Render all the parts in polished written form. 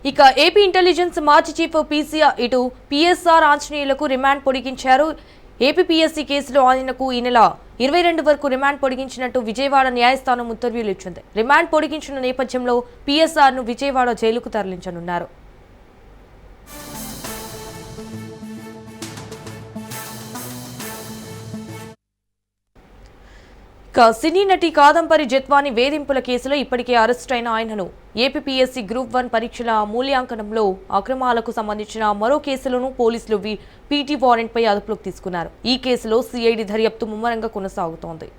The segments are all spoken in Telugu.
ఇక ఏపీ ఇంటెలిజెన్స్ మాజీ చీఫ్ పీసీఆర్ ఇటు పీఎస్ఆర్ ఆంజనేయులకు రిమాండ్ పొడిగించారు. ఏపీపీఎస్సీ కేసులో ఆయనకు ఈ నెల 22 వరకు రిమాండ్ పొడిగించినట్టు విజయవాడ న్యాయస్థానం ఉత్తర్వులు ఇచ్చింది. రిమాండ్ పొడిగించిన నేపథ్యంలో పీఎస్ఆర్ను విజయవాడ జైలుకు తరలించనున్నారు. సినీ నటి కాదంబరి జత్వాని వేధింపుల కేసులో ఇప్పటికే అరెస్ట్ అయిన ఆయనను ఏపీపీఎస్సీ గ్రూప్ 1 పరీక్షల మూల్యాంకనంలో అక్రమాలకు సంబంధించిన మరో కేసులను పోలీసులు పీటీ వారెంట్పై అదుపులోకి తీసుకున్నారు. ఈ కేసులో సిఐడి దర్యాప్తు ముమ్మరంగా కొనసాగుతోంది.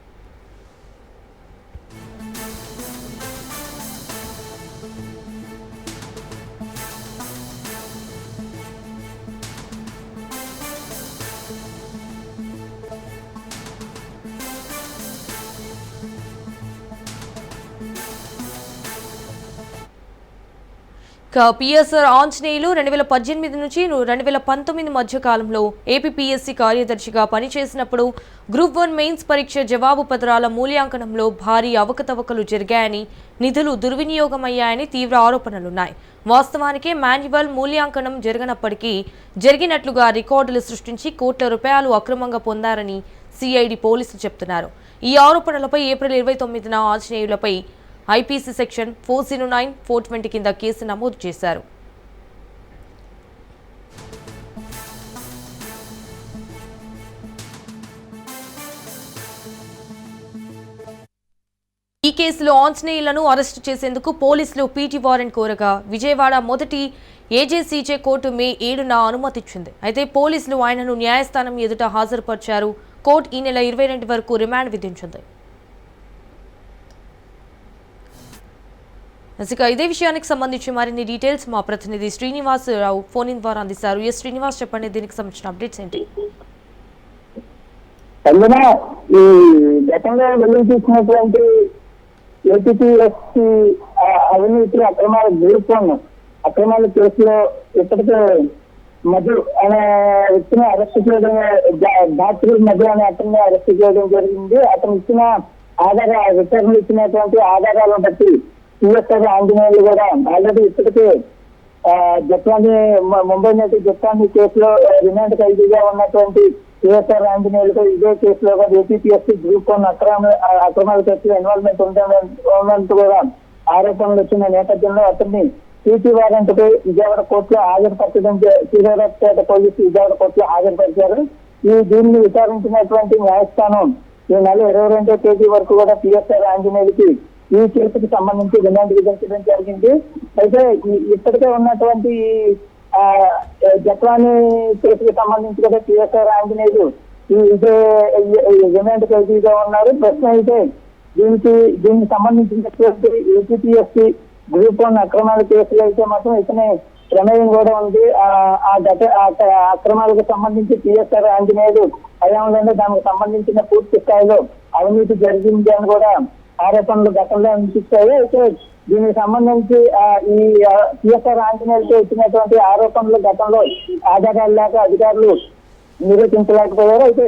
పీఎస్ఆర్ ఆంజనేయులు 2018 నుంచి 2019 మధ్య కాలంలో ఏపీపీఎస్సీ కార్యదర్శిగా పనిచేసినప్పుడు గ్రూప్ 1 మెయిన్స్ పరీక్ష జవాబు పత్రాల మూల్యాంకనంలో భారీ అవకతవకలు జరిగాయని, నిధులు దుర్వినియోగమయ్యాయని తీవ్ర ఆరోపణలున్నాయి. వాస్తవానికి మాన్యువల్ మూల్యాంకనం జరగనప్పటికీ జరిగినట్లుగా రికార్డులు సృష్టించి కోట్ల రూపాయలు అక్రమంగా పొందారని సిఐడి పోలీసులు చెబుతున్నారు. ఈ ఆరోపణలపై ఏప్రిల్ 29న ఆంజనేయులపై ఐపీసీ సెక్షన్ 409, 420 కింద కేసు నమోదు చేశారు. ఈ కేసులో ఆంజనేయులను అరెస్టు చేసేందుకు పోలీసులు పీటీ వారెంట్ కోరగా విజయవాడ మొదటి ఏజేసీజే కోర్టు మే 7న అనుమతిచ్చింది. అయితే పోలీసులు ఆయనను న్యాయస్థానం ఎదుట హాజరుపరిచారు. కోర్టు ఈ నెల 22 వరకు రిమాండ్ విధించింది. ఇదే విషయానికి సంబంధించి మరిన్ని డీటెయిల్స్ మా ప్రతినిధి శ్రీనివాస్ రావు ఫోన్ ఇన్ ద్వారా అందిస్తారు. శ్రీనివాస్, చెప్పండి, దీనికి సంబంధించిన అప్డేట్స్ ఏంటి? ఈ గతంలో వెలుగు చూసినటువంటి ఏపీఎస్సీ అవినీతి అక్రమాల కేసులో ఇప్పటికే మధు అనే వ్యక్తిని అరెస్ట్ చేయడం, డాక్టర్ మధు అనే అతన్ని అరెస్ట్ చేయడం జరిగింది. అతను ఇచ్చిన రిటర్న్ ఇచ్చినటువంటి ఆధారాలను బట్టి పీఎస్ఆర్ ఆంజనేయులు కూడా ఆల్రెడీ ఇప్పటికే జత్వాని ముంబై నటి జత్వాని కేసులో రిమాండ్ ఖైదీగా ఉన్నటువంటి పీఎస్ఆర్ ఆంజనేయులతో ఇదే కేసులో కూడా ఏపీపీఎస్సీ గ్రూప్ 1 అక్రమాల కేసులో ఇన్వాల్వ్మెంట్ ఉన్నట్టు కూడా ఆరోపణలు వచ్చిన నేపథ్యంలో అతన్ని పీటీ వారెంట్ పై విజయవాడ కోర్టులో హాజరుపరచడం, శ్రీరావుపేట పోలీసులు విజయవాడ కోర్టులో హాజరుపరిచారు. దీన్ని విచారించినటువంటి న్యాయస్థానం ఈ నెల 22వ తేదీ వరకు కూడా పీఎస్ఆర్ ఆంజనేయులకి ఈ కేసుకు సంబంధించి రిమాండ్ విధించడం జరిగింది. అయితే ఇప్పటికే ఉన్నటువంటి జత్వాని కేసుకు సంబంధించి కూడా పీఎస్ఆర్ ఆంజనేయులు ఇదే రిమాండ్ ఖైదీగా ఉన్నారు. ప్రశ్న అయితే దీనికి సంబంధించినటువంటి ఏపీఎస్సీ గ్రూప్ 1 అక్రమాల కేసులు అయితే మాత్రం ఇతనే ప్రమేయం కూడా ఉంది. అక్రమాలకు సంబంధించి పీఎస్ఆర్ ఆంజనేయులు హయాంలోనే దానికి సంబంధించిన పూర్తి స్థాయిలో అవినీతి జరిగింది అని కూడా ఆరోపణలు గతంలో అనిపిస్తాయి. అయితే దీనికి సంబంధించి ఈ పీఎస్ఆర్ ఆంజనేయులతో ఇచ్చినటువంటి ఆరోపణలు గతంలో ఆధారాలు లేక అధికారులు నిరూపించలేకపోయారు. అయితే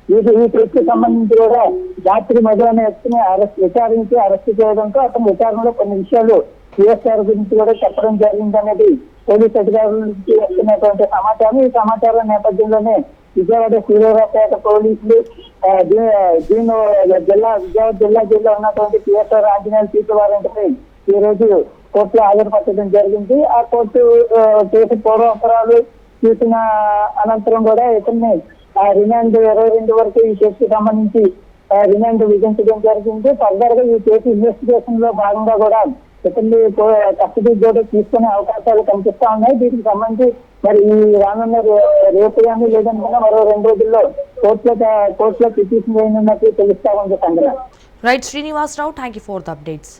ఈ కేసుకు సంబంధించి కూడా రాత్రి మధు అనే వ్యక్తిని విచారించి అరెస్ట్ చేయడంతో అతని విచారణలో కొన్ని విషయాలు పీఎస్ఆర్ గురించి కూడా చెప్పడం జరిగింది అనేది పోలీసు అధికారుల నుంచి వస్తున్నటువంటి సమాచారం. ఈ సమాచారం నేపథ్యంలోనే విజయవాడ శ్రీరావుపేట పోలీసులు విజయవాడ జిల్లా జైల్లో ఉన్నటువంటి పీఎస్ఆర్ ఆంజనేయులు పీటీ వారెంట్ పై ఈ రోజు కోర్టులో హాజరుపరచడం జరిగింది. ఆ కోర్టు కేసు పూర్వాపరాలు చూసిన అనంతరం కూడా ఇతన్ని రిమాండ్ 22 వరకు ఈ కేసుకు సంబంధించి రిమాండ్ విధించడం జరిగింది. ఫర్దర్ గా ఈ కేసు ఇన్వెస్టిగేషన్ లో భాగంగా కూడా ఇతన్ని కస్టడీ కూడా తీసుకునే అవకాశాలు కనిపిస్తా ఉన్నాయి. దీనికి సంబంధించి మరి ఈ రానున్న రేపు కానీ లేదనుకున్నా మరో 2 రోజుల్లో కోర్టులో పిటిషన్ వేయనున్నట్టు తెలుస్తా ఉంది. Right Srinivas Rao, thank you for the updates.